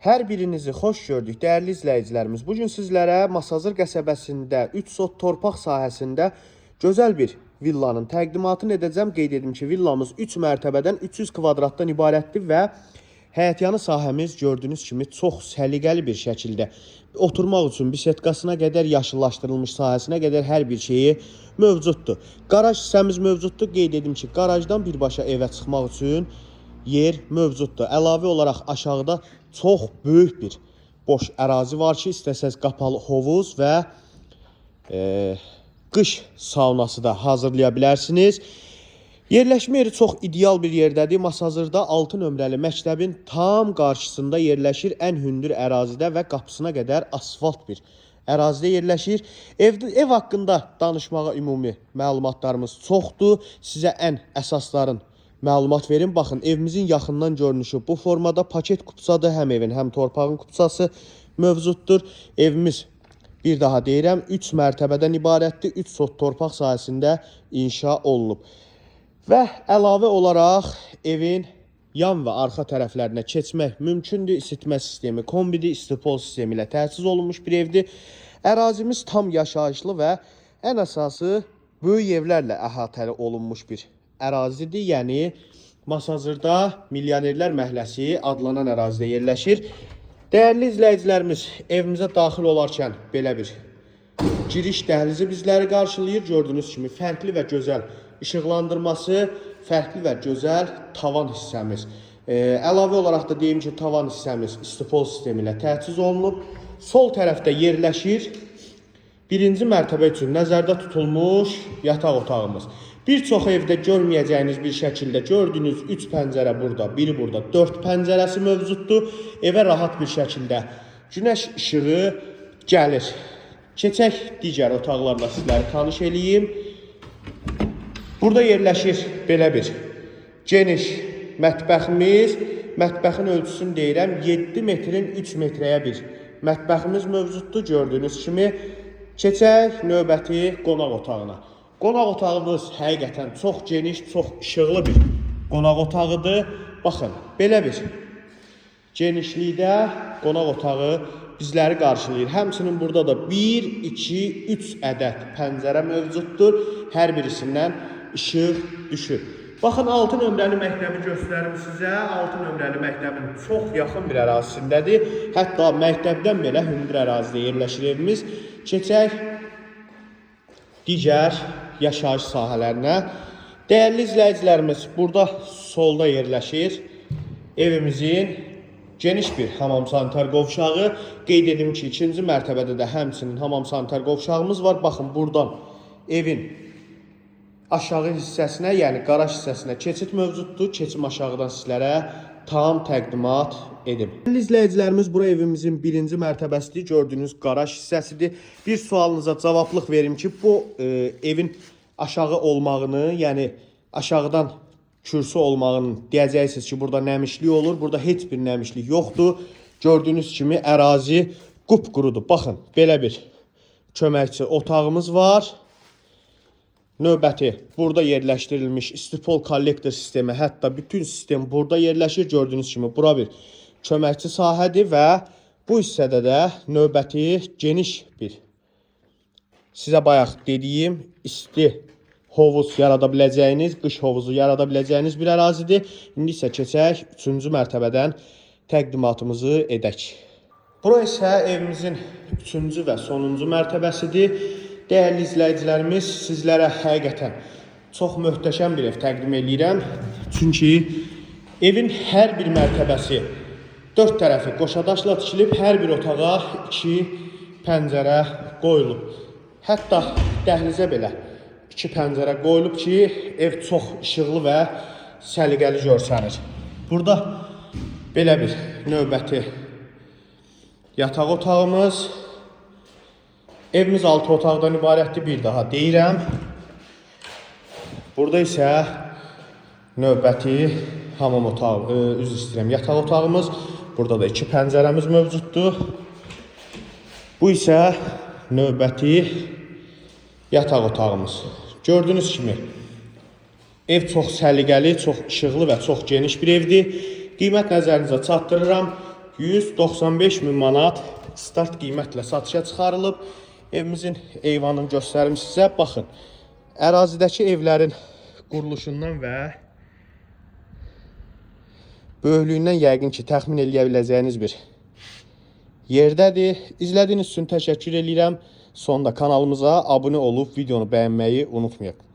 Hər birinizi xoş gördük, dəyərli izləyicilərimiz. Bugün sizlərə Masazır qəsəbəsində 3 sot torpaq sahəsində gözəl bir villanın təqdimatını edəcəm. Qeyd edim ki, villamız 3 mərtəbədən 300 kvadratdan ibarətdir və həyətyanı sahəmiz gördüyünüz kimi çox səliqəli bir şəkildə oturmaq üçün bisetkasına qədər, yaşıllaşdırılmış sahəsinə qədər hər bir şeyi mövcuddur. Qaraj hissəmiz mövcuddur. Qeyd edim ki, qarajdan birbaşa evə çıxmaq üçün yer mövcuddur. Əlavə olaraq aşağıda çox böyük bir boş ərazi var ki, istəsəz qapalı hovuz və qış saunası da hazırlaya bilərsiniz. Yerləşmə yeri çox ideal bir yerdədir. Masazırda 6 nömrəli məktəbin tam qarşısında yerləşir. Ən hündür ərazidə və qapısına qədər asfalt bir ərazidə yerləşir. Ev haqqında danışmağa ümumi məlumatlarımız çoxdur. Sizə ən əsasların məlumat verin. Baxın, evimizin yaxından görünüşü bu formada paket kupsadır. Həm evin, həm torpağın kupsası mövcuddur. Evimiz, bir daha deyirəm, 3 mərtəbədən ibarətdir. 3 sot torpaq sahəsində inşa olunub. Və əlavə olaraq evin yan və arxa tərəflərinə keçmək mümkündür. İsitmə sistemi, kombidi istipol sistemi ilə təchiz olunmuş bir evdir. Ərazimiz tam yaşayışlı və ən əsası böyük evlərlə əhatəli olunmuş bir ərazidir. Yəni Masazırda Milyonerlər Məhəlləsi adlanan ərazidə yerləşir. Dəyərli izləyicilərimiz, evimizə daxil olarkən belə bir giriş dəhlizi bizləri qarşılayır. Gördüyünüz kimi fərqli və gözəl işıqlandırması, fərqli və gözəl tavan hissəmiz. Əlavə olaraq da deyim ki, tavan hissəmiz istipol sistemi ilə təchiz olunub. Sol tərəfdə yerləşir birinci mərtəbə üçün nəzərdə tutulmuş yataq otağımız. Bir çox evdə görməyəcəyiniz bir şəkildə gördüyünüz 3 pəncərə burada, biri burada, 4 pəncərəsi mövcuddur. Evə rahat bir şəkildə günəş işığı gəlir. Keçək digər otaqlarla sizləri tanış eləyim. Burada yerləşir belə bir geniş mətbəximiz. Mətbəxin ölçüsünü deyirəm, 7 metrin 3 metrəyə bir mətbəximiz mövcuddur. Gördüyünüz kimi keçək növbəti qonaq otağına. Qonaq otağımız həqiqətən çox geniş, çox işıqlı bir qonaq otağıdır. Baxın, belə bir genişlikdə qonaq otağı bizləri qarşılayır. Həmçinin burada da 1, 2, 3 ədəd pəncərə mövcuddur. Hər birisindən işıq düşür. Baxın, 6 nömrəli məktəbi göstərim sizə. 6 nömrəli məktəbin çox yaxın bir ərazisindədir. Hətta məktəbdən belə hündür ərazidə yerləşir evimiz. Keçək digər yaşayış sahələrinə. Dəyərli izləyicilərimiz, burada solda yerləşir evimizin geniş bir hamam sanitar qovşağı. Qeyd edim ki, 2-ci mərtəbədə də həmçinin hamam sanitar qovşağımız var. Baxın, buradan evin aşağı hissəsinə, yəni qaraj hissəsinə keçid mövcuddur. Keçim aşağıdan sizlərə tam təqdimat edim. Dəyərli izləyicilərimiz, bura evimizin 1-ci mərtəbəsidir. Gördüyünüz qaraj hissəsidir. Bir sualınıza cavablıq verim ki, bu evin aşağı olmağını, yəni aşağıdan kürsü olmağını deyəcəksiniz ki, burada nəmişlik olur. Burada heç bir nəmişlik yoxdur. Gördüyünüz kimi ərazi qupqurudur. Baxın, belə bir köməkçi otağımız var. Növbəti burada yerləşdirilmiş istipol kollektor sistemi, hətta bütün sistem burada yerləşir. Gördüyünüz kimi bura bir köməkçi sahədir və bu hissədə də növbəti geniş bir, sizə bayaq dediyim, isti hovuz yarada biləcəyiniz, qış hovuzu yarada biləcəyiniz bir ərazidir. İndi isə keçək 3-cü mərtəbədən təqdimatımızı edək. Bura isə evimizin 3-cü və sonuncu mərtəbəsidir. Dəyərli izləyicilərimiz, sizlərə həqiqətən çox möhtəşəm bir ev təqdim edirəm. Çünki evin hər bir mərtəbəsi 4 tərəfi qoşadaşla tikilib, hər bir otağa 2 pəncərə qoyulub. Hətta dəhlizə belə 2 pəncərə qoyulub ki, ev çox işıqlı və səliqəli görsənir. Burada belə bir növbəti yataq otağımız. Evimiz 6 otaqdan ibarətdir, bir daha deyirəm. Burada isə növbəti hamam otağı, üzr istəyirəm, yataq otağımız. Burada da 2 pəncərəmiz mövcuddur. Bu isə növbəti yataq otağımız. Gördüyünüz kimi ev çox səliqəli, çox işıqlı və çox geniş bir evdir. Qiymət nəzərinizə çatdırıram. 195 min manat start qiymətlə satışa çıxarılıb. Evimizin eyvanını göstərim sizə. Baxın, ərazidəki evlərin quruluşundan və böyüklüyündən yəqin ki, təxmin eləyə biləcəyiniz bir yerdədir. İzlədiyiniz üçün təşəkkür edirəm. Sonda kanalımıza abunə olub videonu bəyənməyi unutmayın.